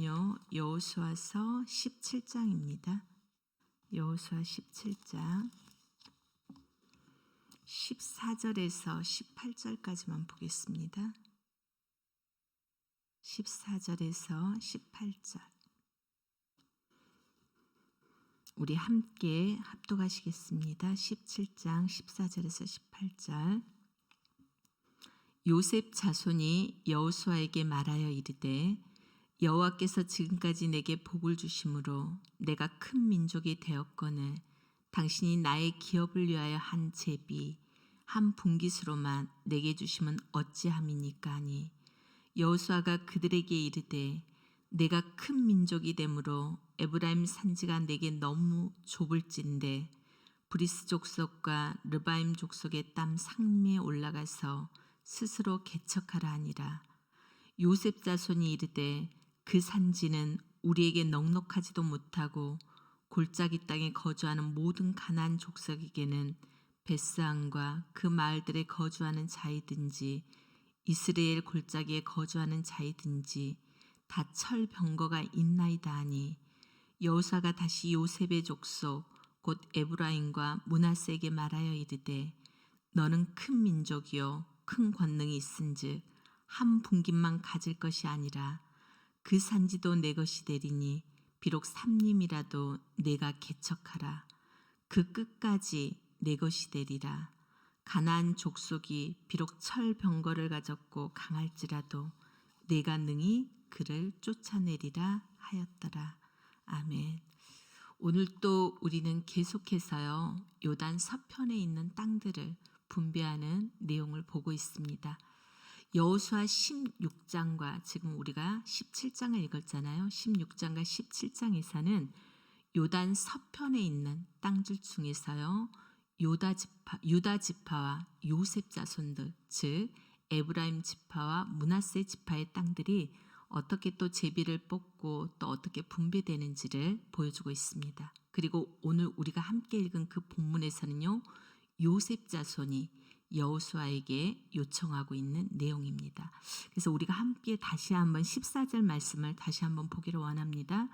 여호수아서 17장입니다. 여호수아 17장 14절에서 18절까지만 보겠습니다. 14절에서 18절. 우리 함께 합독하시겠습니다. 17장 14절에서 18절. 요셉 자손이 여호수아에게 말하여 이르되 여호와께서 지금까지 내게 복을 주심으로 내가 큰 민족이 되었거늘 당신이 나의 기업을 위하여 한 제비 한 분깃으로만 내게 주심은 어찌함이니까 하니 여호수아가 그들에게 이르되 내가 큰 민족이 되므로 에브라임 산지가 내게 너무 좁을진데 브리스 족속과 르바임 족속의 땀 상림에 올라가서 스스로 개척하라 하니라. 요셉 자손이 이르되 그 산지는 우리에게 넉넉하지도 못하고 골짜기 땅에 거주하는 모든 가나안 족속에게는 베스안과 그 마을들에 거주하는 자이든지 이스라엘 골짜기에 거주하는 자이든지 다 철병거가 있나이다 하니 여호수아가 다시 요셉의 족속 곧 에브라임과 므낫세에게 말하여 이르되 너는 큰 민족이요 큰 권능이 있은즉 한 분깃만 가질 것이 아니라 그 산지도 내 것이 되리니 비록 삼림이라도 내가 개척하라. 그 끝까지 내 것이 되리라. 가나안 족속이 비록 철병거를 가졌고 강할지라도 내가 능히 그를 쫓아내리라 하였더라. 아멘. 오늘 또 우리는 계속해서요 요단 서편에 있는 땅들을 분배하는 내용을 보고 있습니다. 여호수아 16장과 지금 우리가 17장을 읽었잖아요. 16장과 17장에서는 요단 서편에 있는 땅들 중에서요 유다 지파와 요셉 자손들 즉 에브라임 지파와 므낫세 지파의 땅들이 어떻게 또 제비를 뽑고 또 어떻게 분배되는지를 보여주고 있습니다. 그리고 오늘 우리가 함께 읽은 그 본문에서는요 요셉 자손이 여호수아에게 요청하고 있는 내용입니다. 그래서 우리가 함께 다시 한번 14절 말씀을 다시 한번 보기를 원합니다.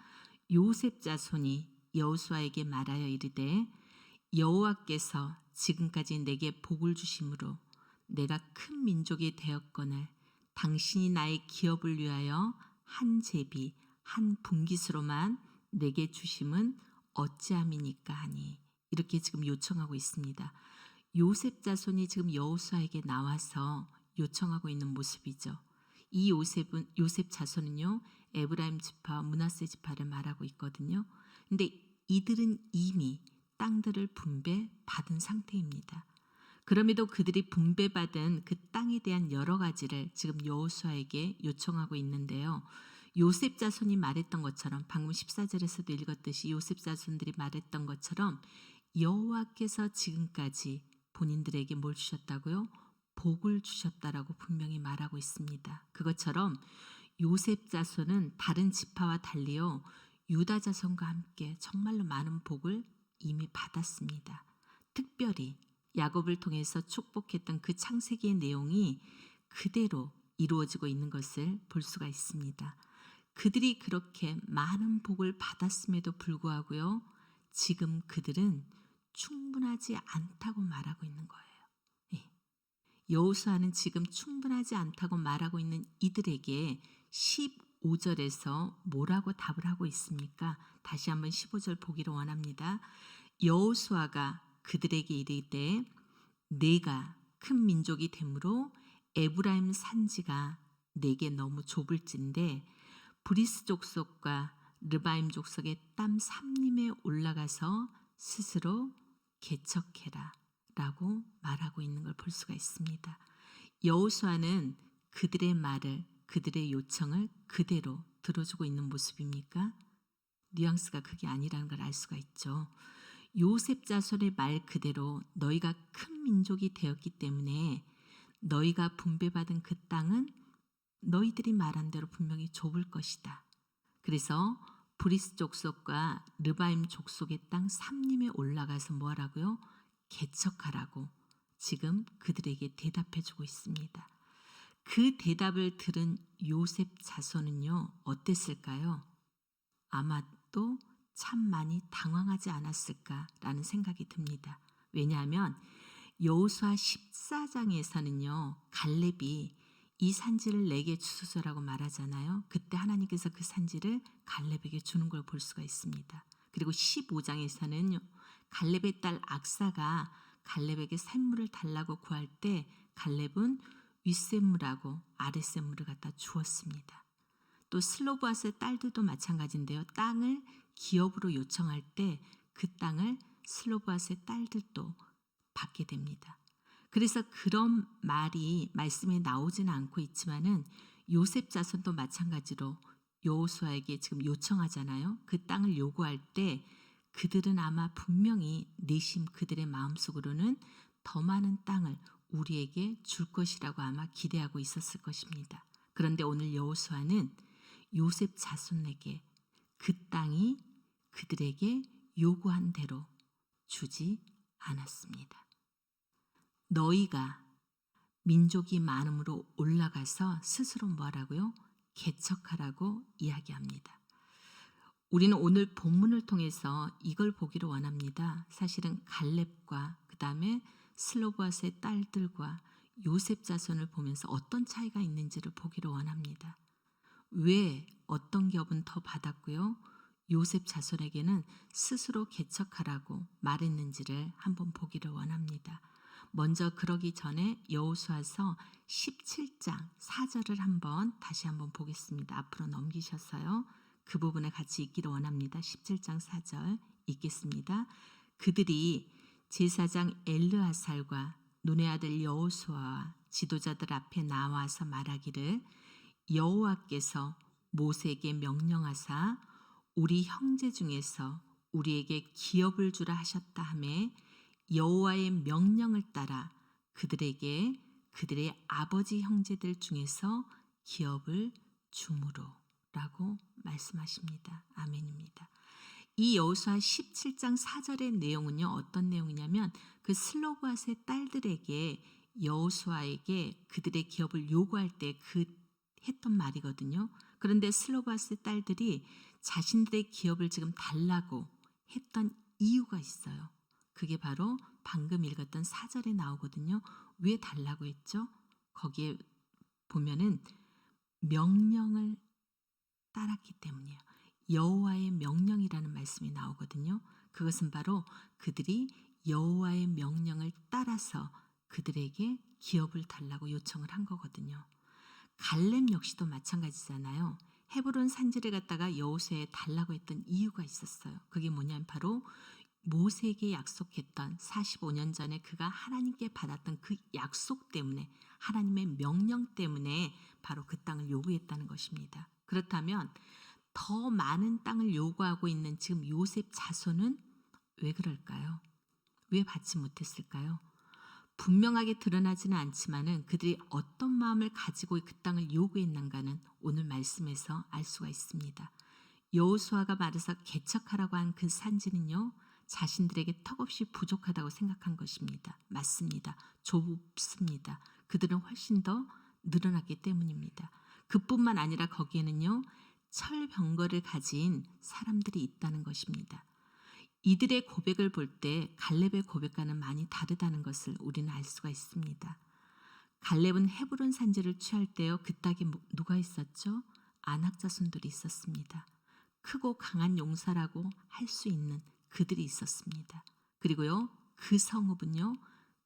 요셉 자손이 여호수아에게 말하여 이르되 여호와께서 지금까지 내게 복을 주심으로 내가 큰 민족이 되었거늘 당신이 나의 기업을 위하여 한 제비 한 분깃으로만 내게 주심은 어찌함이니까 하니 이렇게 지금 요청하고 있습니다. 요셉 자손이 지금 여호수아에게 나와서 요청하고 있는 모습이죠. 이 요셉 자손은요 에브라임 지파와 므낫세 지파를 말하고 있거든요. 근데 이들은 이미 땅들을 분배받은 상태입니다. 그럼에도 그들이 분배받은 그 땅에 대한 여러 가지를 지금 여호수아에게 요청하고 있는데요. 요셉 자손이 말했던 것처럼 방금 14절에서도 읽었듯이 요셉 자손들이 말했던 것처럼 여호와께서 지금까지 본인들에게 뭘 주셨다고요? 복을 주셨다라고 분명히 말하고 있습니다. 그것처럼 요셉 자손은 다른 지파와 달리요 유다 자손과 함께 정말로 많은 복을 이미 받았습니다. 특별히 야곱을 통해서 축복했던 그 창세기의 내용이 그대로 이루어지고 있는 것을 볼 수가 있습니다. 그들이 그렇게 많은 복을 받았음에도 불구하고요 지금 그들은 충분하지 않다고 말하고 있는 거예요. 예. 여호수아는 지금 충분하지 않다고 말하고 있는 이들에게 15절에서 뭐라고 답을 하고 있습니까? 다시 한번 15절 보기를 원합니다. 여호수아가 그들에게 이르되 내가 큰 민족이 되므로 에브라임 산지가 내게 너무 좁을진데 브리스 족속과 르바임 족속의 땀 삼림에 올라가서 스스로 개척해라 라고 말하고 있는 걸 볼 수가 있습니다. 여호수아는 그들의 말을 그들의 요청을 그대로 들어주고 있는 모습입니까? 뉘앙스가 그게 아니라는 걸 알 수가 있죠. 요셉 자손의 말 그대로 너희가 큰 민족이 되었기 때문에 너희가 분배받은 그 땅은 너희들이 말한 대로 분명히 좁을 것이다. 그래서 브리스 족속과 르바임 족속의 땅 삼림에 올라가서 뭐 하라고요? 개척하라고 지금 그들에게 대답해 주고 있습니다. 그 대답을 들은 요셉 자손은요, 어땠을까요? 아마도 참 많이 당황하지 않았을까라는 생각이 듭니다. 왜냐하면 여호수아 14장에서는요, 갈렙이 이 산지를 내게 주소서라고 말하잖아요. 그때 하나님께서 그 산지를 갈렙에게 주는 걸 볼 수가 있습니다. 그리고 15장에서는 갈렙의 딸 악사가 갈렙에게 샘물을 달라고 구할 때 갈렙은 윗샘물하고 아랫샘물을 갖다 주었습니다. 또 슬로브앗의 딸들도 마찬가지인데요. 땅을 기업으로 요청할 때 그 땅을 슬로브앗의 딸들도 받게 됩니다. 그래서 그런 말이 말씀에 나오지는 않고 있지만은 요셉 자손도 마찬가지로 여호수아에게 지금 요청하잖아요. 그 땅을 요구할 때 그들은 아마 분명히 내심 그들의 마음속으로는 더 많은 땅을 우리에게 줄 것이라고 아마 기대하고 있었을 것입니다. 그런데 오늘 여호수아는 요셉 자손에게 그 땅이 그들에게 요구한 대로 주지 않았습니다. 너희가 민족이 많음으로 올라가서 스스로 뭐하라고요? 개척하라고 이야기합니다. 우리는 오늘 본문을 통해서 이걸 보기를 원합니다. 사실은 갈렙과 그 다음에 슬로브앗의 딸들과 요셉 자손을 보면서 어떤 차이가 있는지를 보기를 원합니다. 왜 어떤 기업은 더 받았고요? 요셉 자손에게는 스스로 개척하라고 말했는지를 한번 보기를 원합니다. 먼저 그러기 전에 여호수아서 17장 4절을 다시 한번 보겠습니다. 앞으로 넘기셔서요. 그 부분에 같이 읽기를 원합니다. 17장 4절 읽겠습니다. 그들이 제사장 엘르아살과 눈의 아들 여호수아와 지도자들 앞에 나와서 말하기를 여호와께서 모세에게 명령하사 우리 형제 중에서 우리에게 기업을 주라 하셨다 하매 여호와의 명령을 따라 그들에게 그들의 아버지 형제들 중에서 기업을 주므로라고 말씀하십니다. 아멘입니다. 이 여호수아 17장 4절의 내용은요, 어떤 내용이냐면 그 슬로브앗의 딸들에게 여호수아에게 그들의 기업을 요구할 때 했던 말이거든요. 그런데 슬로브앗의 딸들이 자신들의 기업을 지금 달라고 했던 이유가 있어요. 그게 바로 방금 읽었던 4절에 나오거든요. 왜 달라고 했죠? 거기에 보면은 명령을 따랐기 때문이에요. 여호와의 명령이라는 말씀이 나오거든요. 그것은 바로 그들이 여호와의 명령을 따라서 그들에게 기업을 달라고 요청을 한 거거든요. 갈렙 역시도 마찬가지잖아요. 헤브론 산지를 갖다가 여호수아에 달라고 했던 이유가 있었어요. 그게 뭐냐면 바로 모세에게 약속했던 45년 전에 그가 하나님께 받았던 그 약속 때문에, 하나님의 명령 때문에 바로 그 땅을 요구했다는 것입니다. 그렇다면 더 많은 땅을 요구하고 있는 지금 요셉 자손은 왜 그럴까요? 왜 받지 못했을까요? 분명하게 드러나지는 않지만은 그들이 어떤 마음을 가지고 그 땅을 요구했는가는 오늘 말씀에서 알 수가 있습니다. 여호수아가 말해서 개척하라고 한 그 산지는요, 자신들에게 턱없이 부족하다고 생각한 것입니다. 맞습니다. 좁습니다. 그들은 훨씬 더 늘어났기 때문입니다. 그뿐만 아니라 거기에는요, 철병거를 가진 사람들이 있다는 것입니다. 이들의 고백을 볼 때 갈렙의 고백과는 많이 다르다는 것을 우리는 알 수가 있습니다. 갈렙은 헤브론 산지를 취할 때요, 그 땅에 누가 있었죠? 아낙 자손들이 있었습니다. 크고 강한 용사라고 할 수 있는 그들이 있었습니다. 그리고요, 그 성읍은요,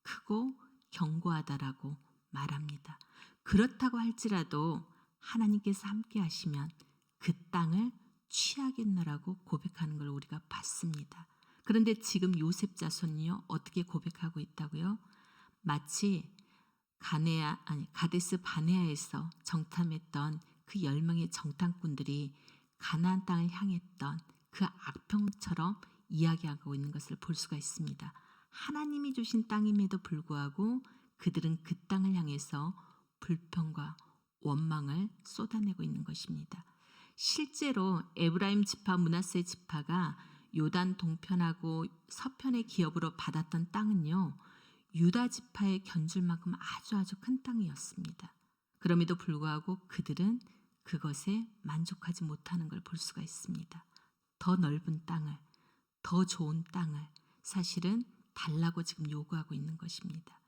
크고 견고하다라고 말합니다. 그렇다고 할지라도 하나님께서 함께 하시면 그 땅을 취하겠노라고 고백하는 걸 우리가 봤습니다. 그런데 지금 요셉 자손이요, 어떻게 고백하고 있다고요? 마치 가데스 바네아에서 정탐했던 그 10명의 정탐꾼들이 가나안 땅을 향했던 그 악평처럼 이야기하고 있는 것을 볼 수가 있습니다. 하나님이 주신 땅임에도 불구하고 그들은 그 땅을 향해서 불평과 원망을 쏟아내고 있는 것입니다. 실제로 에브라임 지파, 므낫세 지파가 요단 동편하고 서편의 기업으로 받았던 땅은요, 유다 지파의 견줄만큼 아주 큰 땅이었습니다. 그럼에도 불구하고 그들은 그것에 만족하지 못하는 걸 볼 수가 있습니다. 더 넓은 땅을, 더 좋은 땅을 사실은 달라고 지금 요구하고 있는 것입니다.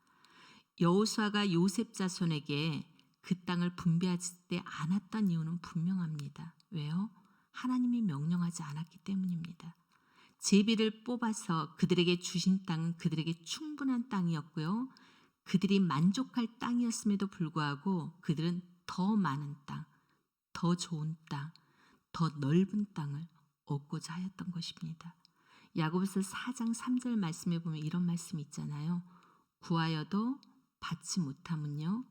여호수아가 요셉 자손에게 그 땅을 분배하지 않았던 이유는 분명합니다. 왜요? 하나님이 명령하지 않았기 때문입니다. 제비를 뽑아서 그들에게 주신 땅은 그들에게 충분한 땅이었고요. 그들이 만족할 땅이었음에도 불구하고 그들은 더 많은 땅, 더 좋은 땅, 더 넓은 땅을 얻고자 하였던 것입니다. 야고보서 4장 3절 말씀에 보면 이런 말씀이 있잖아요. 구하여도 받지 못함은요,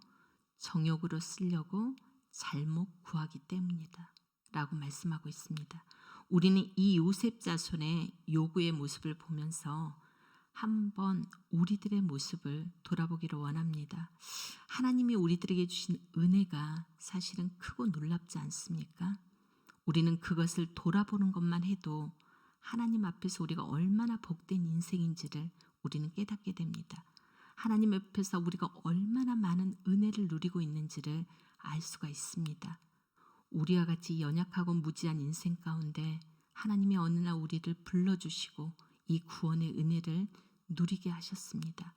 정욕으로 쓰려고 잘못 구하기 때문이다 라고 말씀하고 있습니다. 우리는 이 요셉 자손의 요구의 모습을 보면서 한번 우리들의 모습을 돌아보기를 원합니다. 하나님이 우리들에게 주신 은혜가 사실은 크고 놀랍지 않습니까? 우리는 그것을 돌아보는 것만 해도 하나님 앞에서 우리가 얼마나 복된 인생인지를 우리는 깨닫게 됩니다. 하나님 앞에서 우리가 얼마나 많은 은혜를 누리고 있는지를 알 수가 있습니다. 우리와 같이 연약하고 무지한 인생 가운데 하나님이 어느 날 우리를 불러주시고 이 구원의 은혜를 누리게 하셨습니다.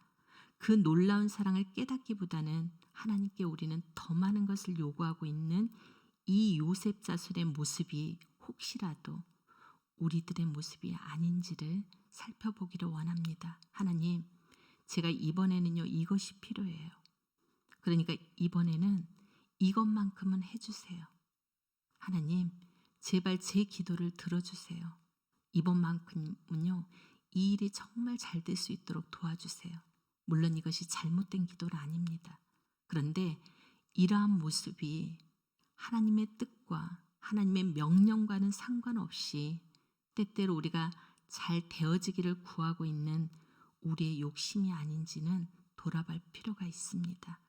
그 놀라운 사랑을 깨닫기보다는 하나님께 우리는 더 많은 것을 요구하고 있는 이 요셉 자손의 모습이 혹시라도 우리들의 모습이 아닌지를 살펴보기를 원합니다. 하나님, 제가 이번에는요 이것이 필요해요. 그러니까 이번에는 이것만큼은 해주세요. 하나님, 제발 제 기도를 들어주세요. 이번만큼은요 이 일이 정말 잘 될 수 있도록 도와주세요. 물론 이것이 잘못된 기도는 아닙니다. 그런데 이러한 모습이 하나님의 뜻과 하나님의 명령과는 상관없이 때때로 우리가 잘 되어지기를 구하고 있는 우리의 욕심이 아닌지는 돌아볼 필요가 있습니다.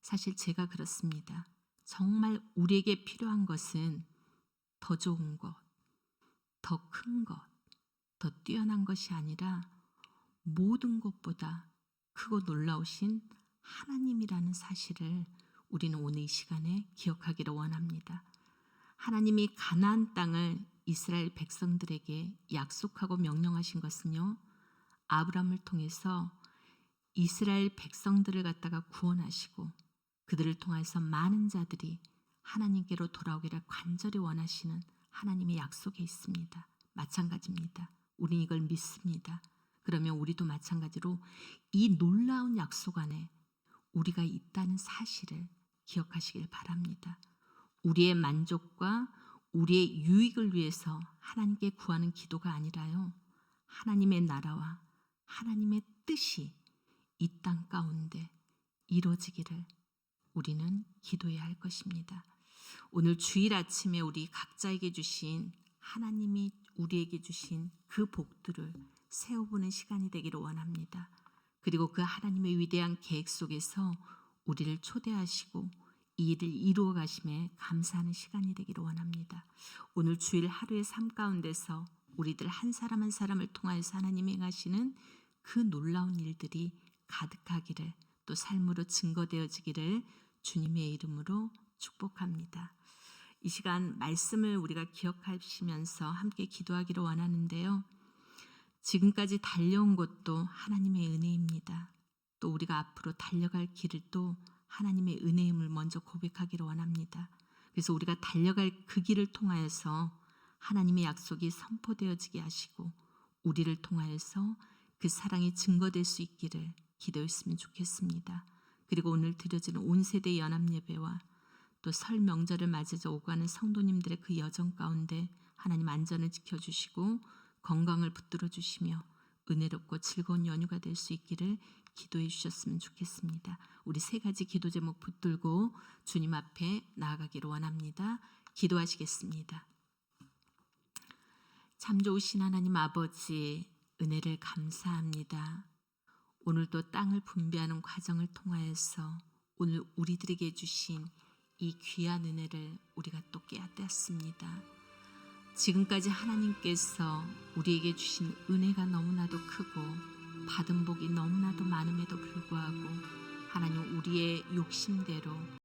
사실 제가 그렇습니다. 정말 우리에게 필요한 것은 더 좋은 것, 더 큰 것, 더 뛰어난 것이 아니라 모든 것보다 크고 놀라우신 하나님이라는 사실을 우리는 오늘 이 시간에 기억하기를 원합니다. 하나님이 가나안 땅을 이스라엘 백성들에게 약속하고 명령하신 것은요, 아브라함을 통해서 이스라엘 백성들을 갖다가 구원하시고 그들을 통해서 많은 자들이 하나님께로 돌아오기를 간절히 원하시는 하나님의 약속에 있습니다. 마찬가지입니다. 우린 이걸 믿습니다. 그러면 우리도 마찬가지로 이 놀라운 약속 안에 우리가 있다는 사실을 기억하시길 바랍니다. 우리의 만족과 우리의 유익을 위해서 하나님께 구하는 기도가 아니라요, 하나님의 나라와 하나님의 뜻이 이 땅 가운데 이루어지기를 우리는 기도해야 할 것입니다. 오늘 주일 아침에 우리 각자에게 주신 하나님이 우리에게 주신 그 복들을 세워보는 시간이 되기를 원합니다. 그리고 그 하나님의 위대한 계획 속에서 우리를 초대하시고 이 일을 이루어 가심에 감사하는 시간이 되기를 원합니다. 오늘 주일 하루의 삶 가운데서 우리들 한 사람 한 사람을 통하여서 하나님이 행하시는 그 놀라운 일들이 가득하기를, 또 삶으로 증거되어지기를 주님의 이름으로 축복합니다. 이 시간 말씀을 우리가 기억하시면서 함께 기도하기를 원하는데요. 지금까지 달려온 것도 하나님의 은혜입니다. 또 우리가 앞으로 달려갈 길을 또 하나님의 은혜임을 먼저 고백하기를 원합니다. 그래서 우리가 달려갈 그 길을 통하여서 하나님의 약속이 선포되어지게 하시고 우리를 통하여서 그 사랑이 증거될 수 있기를 기도했으면 좋겠습니다. 그리고 오늘 드려지는 온 세대 연합 예배와 또 설 명절을 맞아서 오가는 성도님들의 그 여정 가운데 하나님 안전을 지켜주시고 건강을 붙들어 주시며 은혜롭고 즐거운 연휴가 될 수 있기를 기도해 주셨으면 좋겠습니다. 우리 세 가지 기도 제목 붙들고 주님 앞에 나아가기를 원합니다. 기도하시겠습니다. 참 좋으신 하나님 아버지, 은혜를 감사합니다. 오늘도 땅을 분배하는 과정을 통하여서 오늘 우리들에게 주신 이 귀한 은혜를 우리가 또 깨닫습니다. 지금까지 하나님께서 우리에게 주신 은혜가 너무나도 크고 받은 복이 너무나도 많음에도 불구하고 하나님 우리의 욕심대로